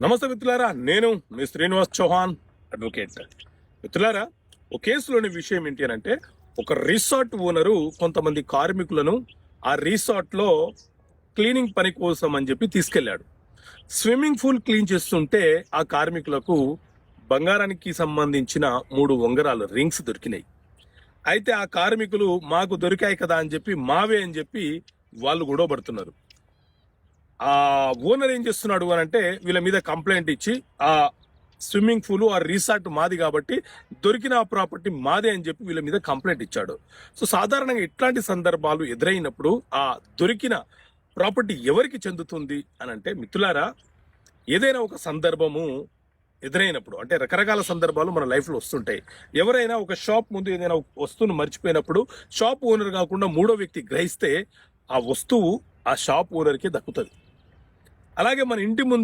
నమస్తే మిత్రులారా, నేను మీ శ్రీనివాస్ చౌహాన్, అడ్వకేట్. మిత్రులారా, ఒక కేసులోని విషయం ఏంటి అని అంటే, ఒక రిసార్ట్ ఓనరు కొంతమంది కార్మికులను ఆ రిసార్ట్ లో క్లీనింగ్ పని కోసం అని చెప్పి తీసుకెళ్లాడు. స్విమ్మింగ్ పూల్ క్లీన్ చేస్తుంటే ఆ కార్మికులకు బంగారానికి సంబంధించిన 3 ఉంగరాలు రింగ్స్ దొరికినాయి. అయితే ఆ కార్మికులు మాకు దొరికాయి కదా అని చెప్పి మావే అని చెప్పి వాళ్ళు గొడవ పడుతున్నారు. ఆ ఓనర్ ఏం చేస్తున్నాడు అని అంటే, వీళ్ళ మీద కంప్లైంట్ ఇచ్చి ఆ స్విమ్మింగ్ పూల్ ఆ రిసార్ట్ మాది కాబట్టి దొరికిన ఆ ప్రాపర్టీ మాదే అని చెప్పి వీళ్ళ మీద కంప్లైంట్ ఇచ్చాడు. సో సాధారణంగా ఇట్లాంటి సందర్భాలు ఎదురైనప్పుడు ఆ దొరికిన ప్రాపర్టీ ఎవరికి చెందుతుంది అని అంటే, మిత్రులారా, ఏదైనా ఒక సందర్భము ఎదురైనప్పుడు, అంటే రకరకాల సందర్భాలు మన లైఫ్ లో వస్తుంటాయి. ఎవరైనా ఒక షాప్ ముందు ఏదైనా వస్తువును మర్చిపోయినప్పుడు షాప్ ఓనర్ కాకుండా 3వ వ్యక్తి గ్రహిస్తే ఆ వస్తువు ఆ షాప్ ఓనర్కి దక్కుతుంది. అలాగే మన ఇంటి ముందు